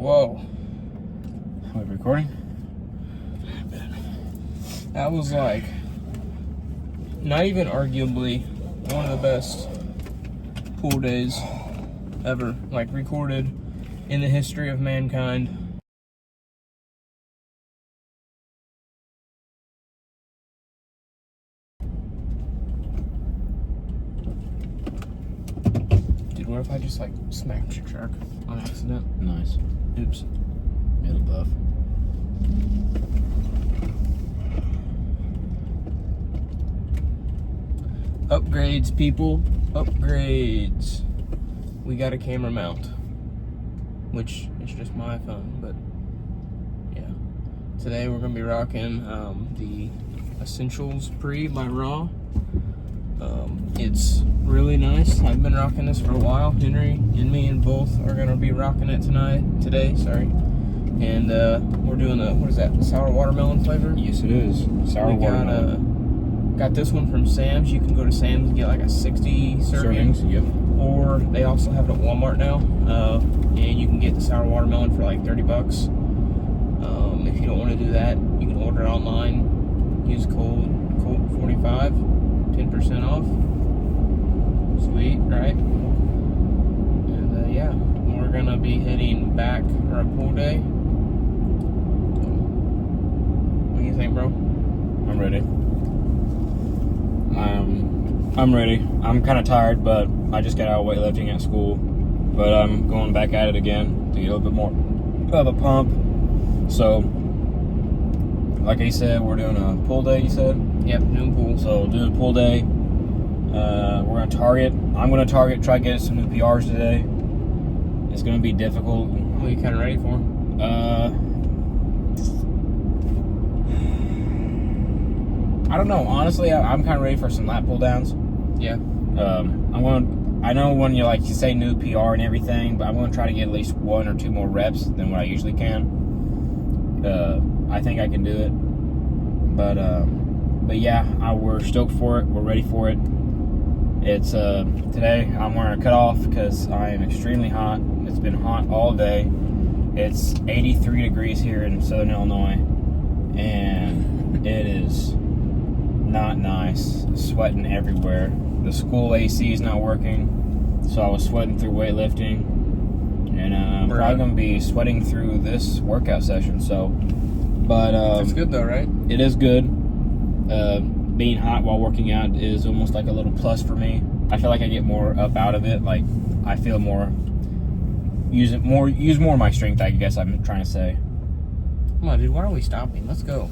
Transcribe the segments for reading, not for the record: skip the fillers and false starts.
Whoa. Are we recording? That was like, not even arguably, one of the best pool days ever, like recorded in the history of mankind. Dude, what if I just like smacked your truck on accident? Nice. Oops. Middle buff. Upgrades, people. Upgrades. We got a camera mount, which is just my phone, but yeah. Today we're gonna be rocking the Essentials Pre by Raw. It's really nice. I've been rocking this for a while. Henry and me and both are gonna be rocking it today. And we're doing what is that? Sour watermelon flavor? Yes, it is. Sour watermelon. Got this one from Sam's. You can go to Sam's and get like a 60 servings. Yep. Or they also have it at Walmart now. And you can get the sour watermelon for like $30. If you don't want to do that, you can order it online. Use code COLT45, 10% off. Sweet, right? And yeah, we're gonna be heading back for a pool day. What do you think, bro? I'm ready. I'm ready. I'm kind of tired, but I just got out of weightlifting at school. But I'm going back at it again to get a little bit more of a pump. So, like I said, we're doing a pull day, you said? Yep, doing pool. So, doing a pull day. We're going to target. I'm going to target, try to get some new PRs today. It's going to be difficult. What are you kind of ready for? I don't know. Honestly, I'm kind of ready for some lat pull downs. Yeah. I know when you say new PR and everything, but I'm going to try to get at least 1 or 2 more reps than what I usually can. I think I can do it. But yeah, we're stoked for it. We're ready for it. It's today I'm wearing a cutoff because I am extremely hot. It's been hot all day. It's 83 degrees here in Southern Illinois, and it is not nice. Sweating everywhere. The school AC is not working, so I was sweating through weightlifting, and I'm probably gonna be sweating through this workout session. So, but it's good though, right? It is good. Being hot while working out is almost like a little plus for me. I feel like I get more up out of it. Like I feel use more of my strength, I guess I'm trying to say. Come on, dude. Why are we stopping? Let's go.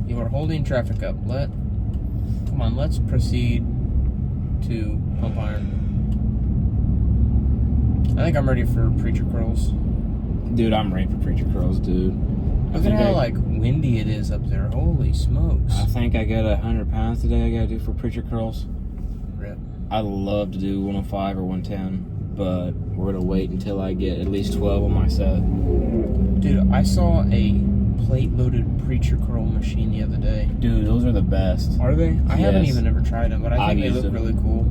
You are holding traffic up. Come on, let's proceed to pump iron. I think I'm ready for preacher curls. Dude, I'm ready for preacher curls, dude. Look at how windy it is up there. Holy smokes. I think I got 100 pounds today I gotta do for preacher curls. Rip. I'd love to do 105 or 110, but we're gonna wait until I get at least 12 on my set. Dude, I saw a plate-loaded preacher curl machine the other day. Dude, those are the best. Are they? I haven't even ever tried them, but I think they look really cool.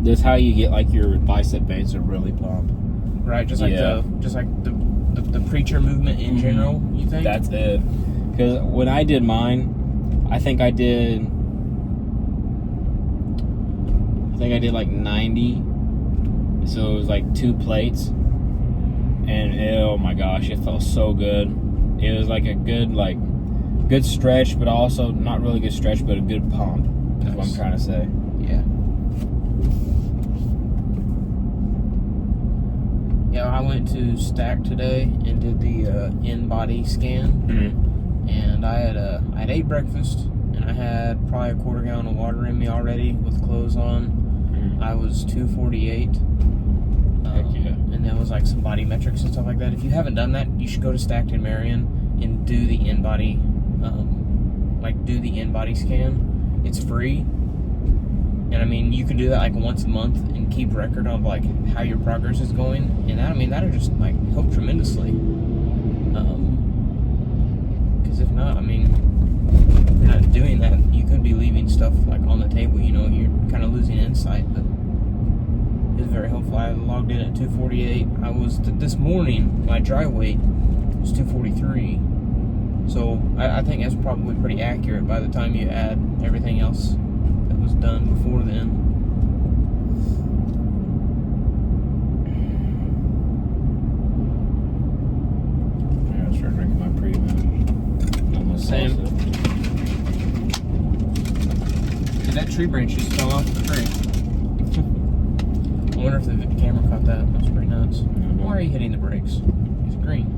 This is how you get your bicep bands to really pump. Right, just like the preacher movement in general, you think? That's it. Because when I did mine, I think I did like 90. So it was like 2 plates. And oh my gosh, it felt so good. It was like a good stretch, but also not really good stretch, but a good pump. That's what I'm trying to say. Yeah. Yeah, I went to Stack today and did the in-body scan. Mm-hmm. And I had ate breakfast, and I had probably a quarter gallon of water in me already with clothes on. Mm-hmm. I was 248. Heck yeah. And there was like some body metrics and stuff like that. If you haven't done that, you should go to Stacked in Marion and do the in-body, scan. It's free. And I mean, you can do that like once a month and keep record of like how your progress is going. And that'll just like help tremendously. Because if not, I mean, if you're not doing that, you could insight, but it was very helpful. I logged in at 248. I was this morning, my dry weight was 243. So I think that's probably pretty accurate by the time you add everything else that was done before then. Yeah, I was trying to drink my premium. Almost Same. lost it. Dude, that tree branch just fell off the tree. I wonder if the camera caught that. That was pretty nuts. Why are you hitting the brakes? It's green.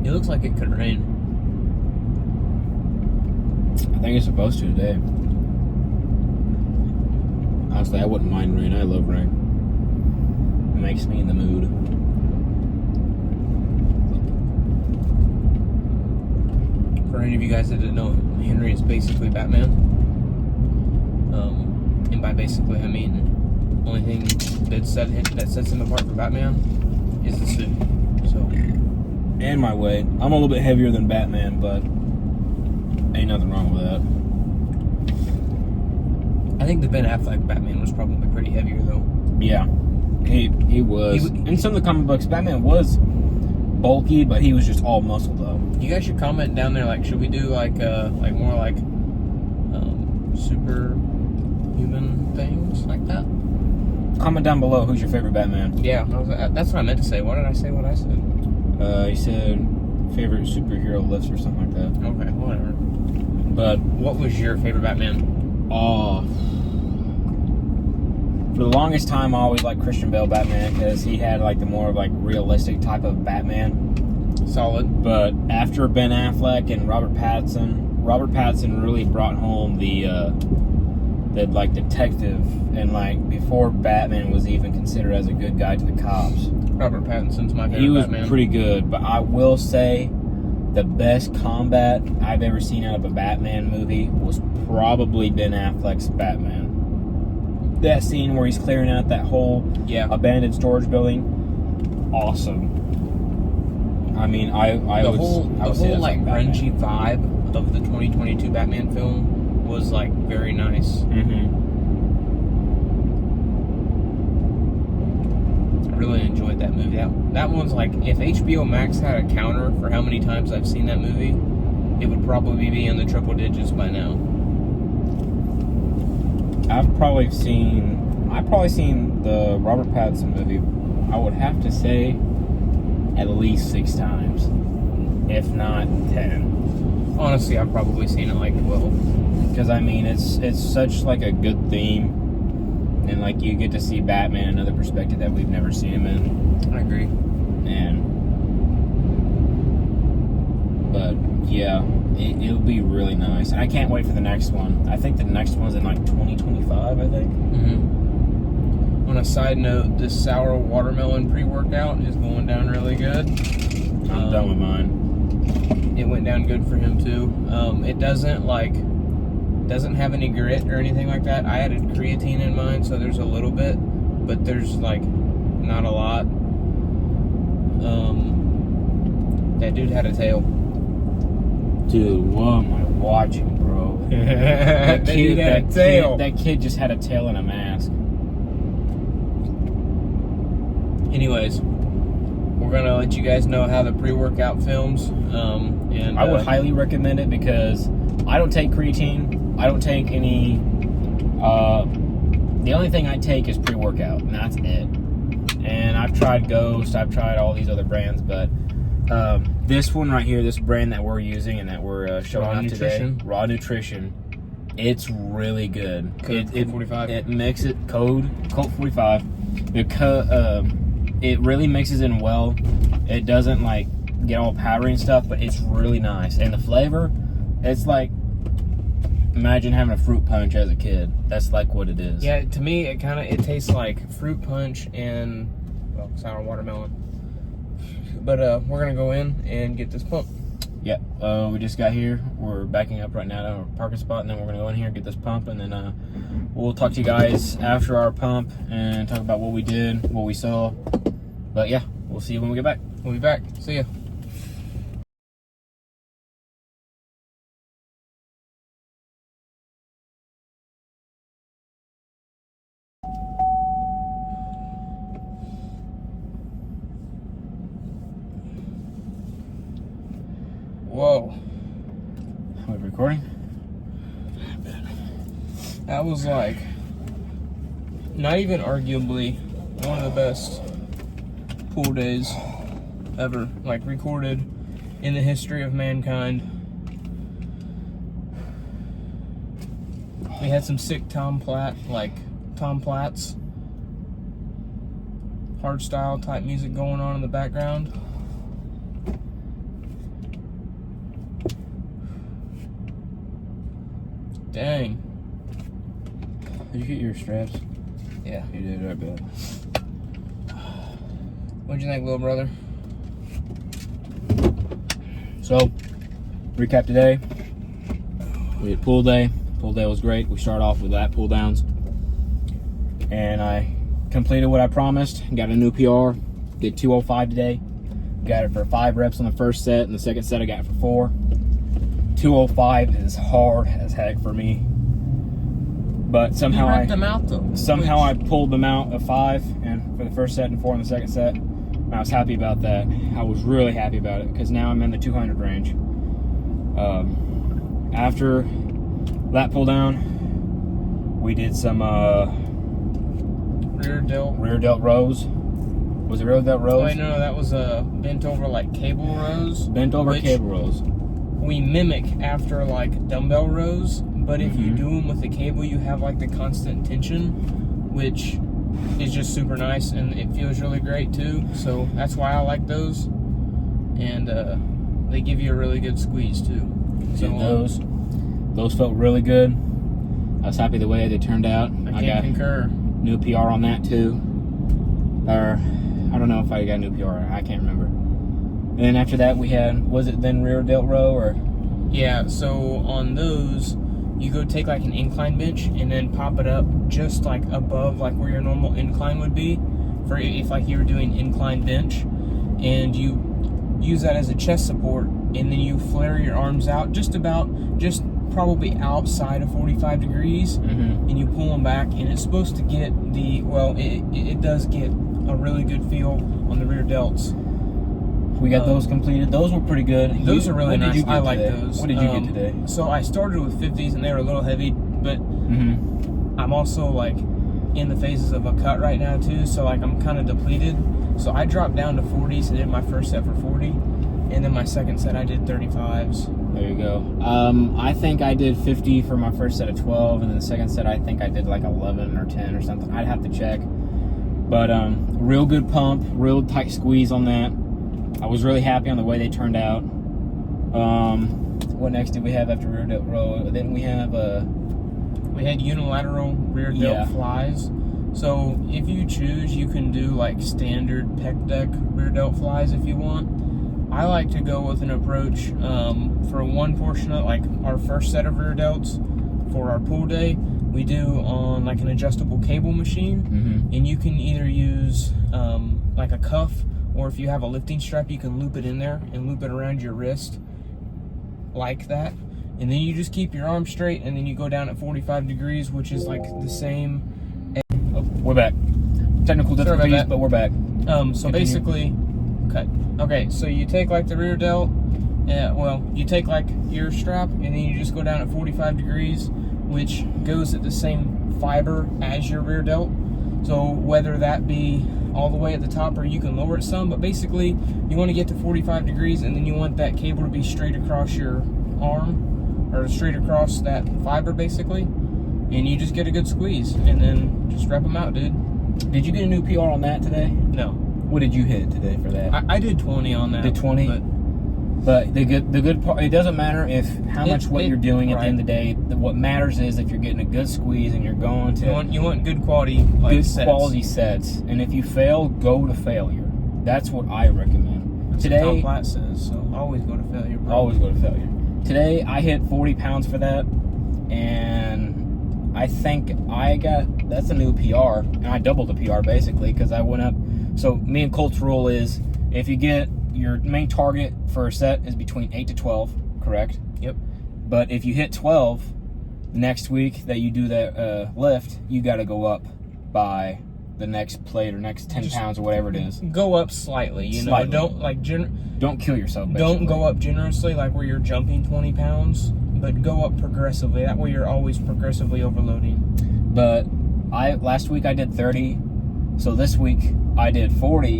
It looks like it could rain. I think it's supposed to today. Honestly, I wouldn't mind rain. I love rain. It makes me in the mood. For any of you guys that didn't know, Henry is basically Batman. And by basically, I mean, only thing that sets him apart from Batman is the suit. So, And my weight. I'm a little bit heavier than Batman, but ain't nothing wrong with that. I think the Ben Affleck Batman was probably pretty heavier though. Yeah, he was. In some of the comic books, Batman was bulky, but he was just all muscle though. You guys should comment down there, like, should we do like more like superhuman things like that? Comment down below who's your favorite Batman. Yeah, that's what I meant to say. Why did I say what I said? He said favorite superhero list or something like that. Okay, whatever. But What was your favorite Batman? for the longest time, I always liked Christian Bale Batman because he had like the more like realistic type of Batman. Solid. But after Ben Affleck and Robert Pattinson really brought home the like detective, and like before Batman was even considered as a good guy to the cops. Robert Pattinson's my favorite He was Batman. pretty good, but I will say the best combat I've ever seen out of a Batman movie was probably Ben Affleck's Batman. That scene where he's clearing out that whole abandoned storage building, awesome. I mean, I the would whole say that's like Batman. grungy vibe of the 2022 Batman film was like very nice. Mm-hmm. I really enjoyed that movie. That one's like, if HBO Max had a counter for how many times I've seen that movie, it would probably be in the triple digits by now. I've probably seen the Robert Pattinson movie, I would have to say, at least 6 times, if not 10. Honestly, I've probably seen it like 12. Because I mean, it's such like a good theme, and like you get to see Batman in another perspective that we've never seen him in. I agree. But yeah, it'll be really nice, and I can't wait for the next one. I think the next one's in like 2025, I think. Mm-hmm. On a side note, this sour watermelon pre-workout is going down really good. I'm done with mine. It went down good for him too. It doesn't have any grit or anything like that. I added creatine in mine, so there's a little bit, but there's like not a lot. That dude had a tail. Dude, what am I watching, bro? That dude had a tail. That kid just had a tail and a mask. Anyways, we're gonna let you guys know how the pre-workout films. And I would highly recommend it because I don't take creatine. I don't take any. The only thing I take is pre-workout, and that's it. And I've tried Ghost. I've tried all these other brands, but this one right here, this brand that we're using and that we're showing off today, Raw Nutrition, it's really good. Code 45. It makes it code 45. It really mixes in well. It doesn't like get all powdery and stuff, but it's really nice. And the flavor, it's like, imagine having a fruit punch as a kid. That's like what it is. Yeah, to me, it tastes like fruit punch and sour watermelon. But we're gonna go in and get this pump. Yeah, we just got here. We're backing up right now to our parking spot, and then we're gonna go in here and get this pump, and then we'll talk to you guys after our pump and talk about what we did, what we saw. But yeah, we'll see you when we get back. We'll be back. See ya. Whoa. Are we recording? That was like, not even arguably, one of the best pool days ever, like recorded in the history of mankind. We had some sick Tom Platts, hardstyle type music going on in the background. Dang. Did you get your straps? Yeah. You did, right, bud. What'd you think, little brother? So, recap today. We had pool day. Pool day was great. We started off with lat pull downs. And I completed what I promised. Got a new PR. Did 205 today. Got it for 5 reps on the first set, and the second set I got it for 4. 205 is hard as heck for me. But somehow you them out, though. I pulled them out of 5 and for the first set and 4 on the second set. And I was happy about that. I was really happy about it because now I'm in the 200 range. After lat pull down, we did some rear delt rows. Was it rear delt rows? Wait, no, that was bent over like cable rows. Bent over cable rows. We mimic after like dumbbell rows, but if you do them with the cable, you have like the constant tension, which is just super nice, and it feels really great too. So that's why I like those, and they give you a really good squeeze too. So those felt really good. I was happy the way they turned out. I got concur. New PR on that too, or I don't know if I got a new PR. I can't remember. And then after that we had, was it then rear delt row or? Yeah, so on those, you go take like an incline bench and then pop it up just like above like where your normal incline would be for if like you were doing incline bench, and you use that as a chest support, and then you flare your arms out just probably outside of 45 degrees, and you pull them back, and it's supposed to get it does get a really good feel on the rear delts. We got those completed. Those were pretty good. Those are really nice. I like today? those. What did you get today? So I started with 50s, and they were a little heavy, but I'm also like in the phases of a cut right now too, so like I'm kind of depleted. So I dropped down to 40s and did my first set for 40, and then my second set I did 35s. There you go. I think I did 50 for my first set of 12, and then the second set I think I did like 11 or 10 or something. I'd have to check. But real good pump, real tight squeeze on that. I was really happy on the way they turned out. What next did we have after rear delt row? Then we have we had unilateral rear delt flies. So if you choose, you can do like standard pec deck rear delt flies if you want. I like to go with an approach for one portion of like our first set of rear delts for our pool day. We do on like an adjustable cable machine, and you can either use like a cuff, or if you have a lifting strap, you can loop it in there and loop it around your wrist like that. And then you just keep your arm straight, and then you go down at 45 degrees, which is like the same. Oh, we're back. Technical difficulties, but we're back. So basically, cut. Okay, so you take like the rear delt, you take like your strap, and then you just go down at 45 degrees, which goes at the same fiber as your rear delt. So whether that be all the way at the top, or you can lower it some, but basically you want to get to 45 degrees, and then you want that cable to be straight across your arm, or straight across that fiber basically, and you just get a good squeeze, and then just rep them out, dude. Did you get a new PR on that today? No. What did you hit today for that? I did 20 on that. Did 20? But the good part, it doesn't matter if how much you're doing at the end of the day. What matters is if you're getting a good squeeze and you're going to. You want good quality, like quality sets. And if you fail, go to failure. That's what I recommend. That's today, what Tom Platts says. So always go to failure. Bro. Always go to failure. Today I hit 40 pounds for that, and I think that's a new PR, and I doubled the PR basically because I went up. So me and Colt's rule is if you get your main target for a set is between 8 to 12, correct? Yep. But if you hit 12 next week that you do that lift, you got to go up by the next plate or next 10 pounds or whatever it is. Go up slightly, you know. Don't like don't kill yourself. Basically. Don't go up generously like where you're jumping 20 pounds, but go up progressively. That way you're always progressively overloading. But last week I did 30, so this week I did 40,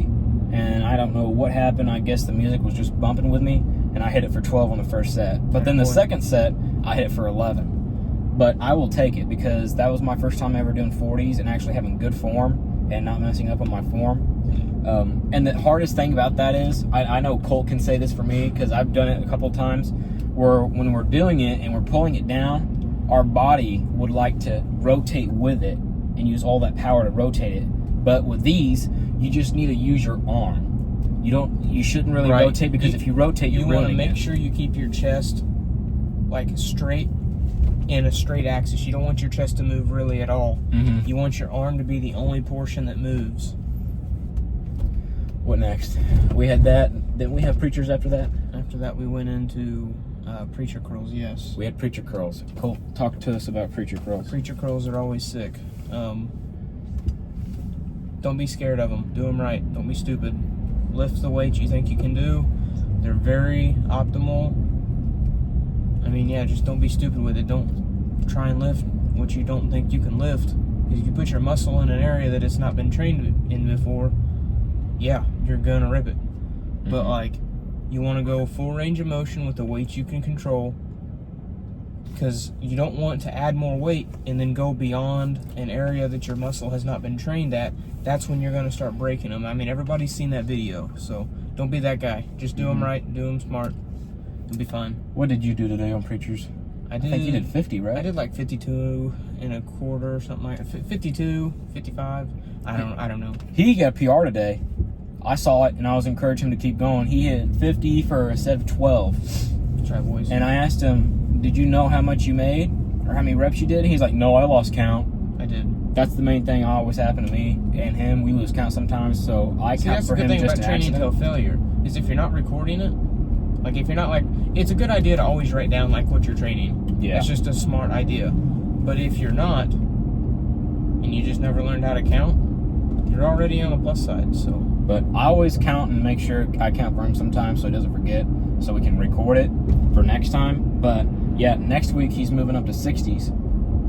and I don't know what happened. I guess the music was just bumping with me, and I hit it for 12 on the first set. But then the second set I hit it for 11. But I will take it because that was my first time ever doing 40s and actually having good form and not messing up on my form. And the hardest thing about that is, I know Colt can say this for me because I've done it a couple of times, where when we're doing it and we're pulling it down, our body would like to rotate with it and use all that power to rotate it. But with these, you just need to use your arm. You shouldn't really rotate, because if you rotate, you want to make sure you keep your chest like straight in a straight axis. You don't want your chest to move really at all. Mm-hmm. You want your arm to be the only portion that moves. What next? We had that. Didn't we have preachers after that? After that, we went into preacher curls. Yes, we had preacher curls. Colt, talk to us about preacher curls. Preacher curls are always sick. Don't be scared of them. Do them right. Don't be stupid. Lift the weights you think you can do. They're very optimal. I mean, yeah, just don't be stupid with it. Don't try and lift what you don't think you can lift. Because if you put your muscle in an area that it's not been trained in before, yeah, you're gonna rip it. Mm-hmm. But like, you want to go full range of motion with the weights you can control, because you don't want to add more weight and then go beyond an area that your muscle has not been trained at. That's when you're going to start breaking them. I mean, everybody's seen that video, so don't be that guy. Just do them right, do them smart, and be fine. What did you do today on preachers? I think you did 50, right? I did like 52 and a quarter, something like that. 52, 55. I don't know. He got a PR today. I saw it, and I was encouraging him to keep going. He hit 50 for a set of 12. Try, boys. And I asked him, did you know how much you made or how many reps you did? And he's like, no, I lost count. I did. That's the main thing always happened to me and him. We lose count sometimes, so I count for him just an accident. That's the good thing about training until failure, is if you're not recording it, like if you're not like, it's a good idea to always write down like what you're training. Yeah. It's just a smart idea. But if you're not, and you just never learned how to count, you're already on the plus side, so. But I always count and make sure I count for him sometimes so he doesn't forget, so we can record it for next time. But yeah, next week he's moving up to 60s,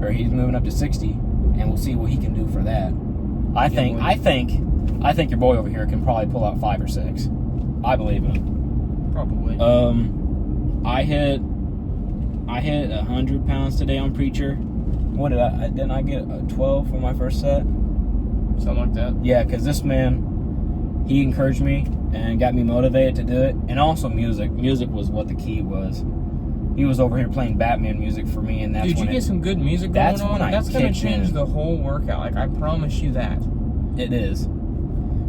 or he's moving up to 60, and we'll see what he can do for that. I think your boy over here can probably pull out 5 or 6. I believe in him. Probably. I hit 100 pounds today on preacher. What didn't I get a 12 on my first set? Something like that. Yeah, because this man, he encouraged me and got me motivated to do it. And also music. Music was what the key was. He was over here playing Batman music for me, and that's Dude, when you get some good music going on. That's going to change the whole workout. Like, I promise you that. It is.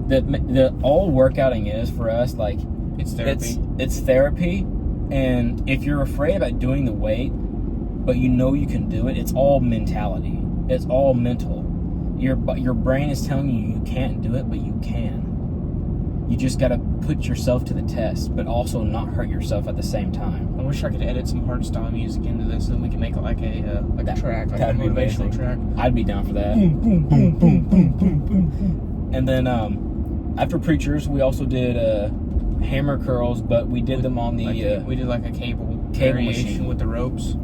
The all workouting is for us, like, it's therapy. It's therapy, and if you're afraid about doing the weight, but you know you can do it, it's all mentality. It's all mental. Your brain is telling you can't do it, but you can. You just got to put yourself to the test, but also not hurt yourself at the same time. I wish I could edit some hardstyle music into this, and we can make it like a track, like a motivational track. I'd be down for that. Boom, boom, boom, boom, boom, boom, boom, boom. And then after preachers, we also did hammer curls, but we did them on the we did like a cable variation machine with the ropes.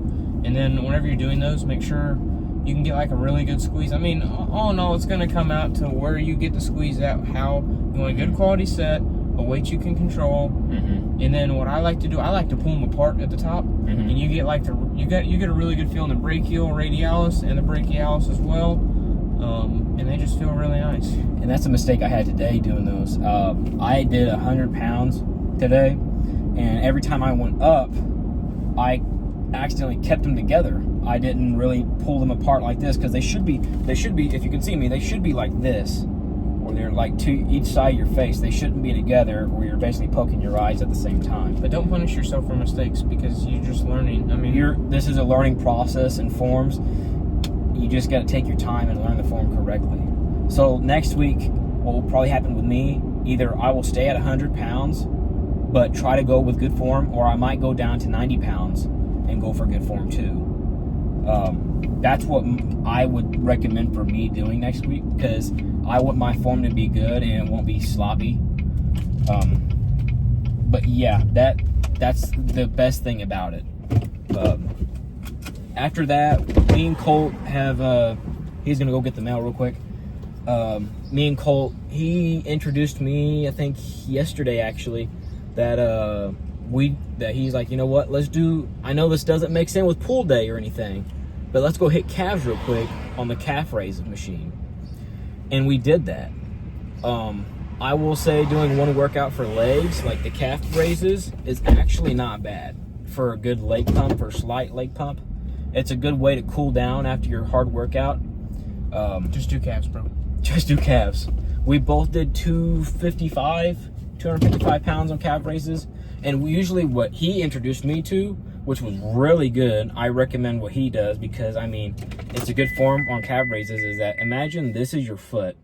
And then whenever you're doing those, make sure you can get like a really good squeeze. I mean, all in all, it's going to come out to where you get the squeeze out, how you want a good quality set, a weight you can control. Mm-hmm. And then what I like to do, I like to pull them apart at the top, and you get like you get a really good feel in the brachial, radialis, and the brachialis as well. And they just feel really nice. And that's a mistake I had today doing those. I did 100 pounds today, and every time I went up, I accidentally kept them together. I didn't really pull them apart like this, because they should be, if you can see me, they should be like this, or they're like to each side of your face. They shouldn't be together where you're basically poking your eyes at the same time. But don't punish yourself for mistakes, because you're just learning. I mean, this is a learning process in forms. You just got to take your time and learn the form correctly. So next week, what will probably happen with me, either I will stay at 100 pounds, but try to go with good form, or I might go down to 90 pounds and go for good form too. That's what I would recommend for me doing next week, because I want my form to be good and it won't be sloppy. But yeah, that's the best thing about it. After that, me and Colt have he's gonna go get the mail real quick. Me and Colt, he introduced me, I think yesterday actually, that he's like, you know what, let's do, I know this doesn't make sense with pool day or anything, but let's go hit calves real quick on the calf raise machine. And we did that. I will say doing one workout for legs, like the calf raises, is actually not bad for a good leg pump or slight leg pump. It's a good way to cool down after your hard workout. Just do calves, bro. Just do calves. We both did 255 pounds on calf raises. And usually what he introduced me to, which was really good, I recommend what he does, because I mean, it's a good form on calf raises, is that imagine this is your foot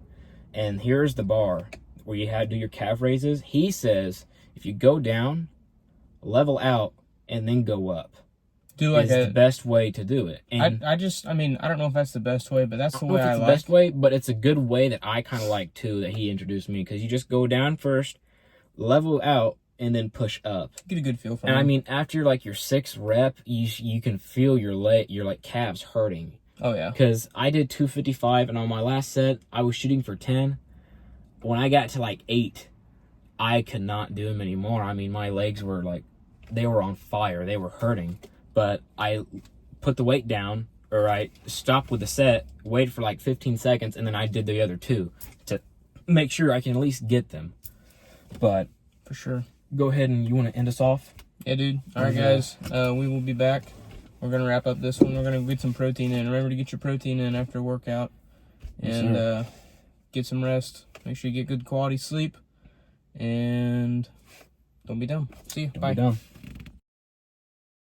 and here's the bar where you have to do your calf raises. He says, if you go down, level out, and then go up. Do like the best way to do it. And I mean, I don't know if that's the best way, but that's the way I like. It's the best way, but it's a good way that I kind of like too, that he introduced me, because you just go down first, level out, and then push up. Get a good feel for it. And I mean, after like your 6th rep, you can feel your like calves hurting. Oh yeah. Because I did 255, and on my last set, I was shooting for 10. When I got to like 8, I could not do them anymore. I mean, my legs were like, they were on fire. They were hurting. But I put the weight down, or I stopped with the set, waited for like 15 seconds, and then I did the other 2 to make sure I can at least get them. But for sure. Go ahead, and you want to end us off? Yeah, dude. All right, guys. We will be back. We're going to wrap up this one. We're going to get some protein in. Remember to get your protein in after workout. And get some rest. Make sure you get good quality sleep. And don't be dumb. See you. Bye. Don't be dumb.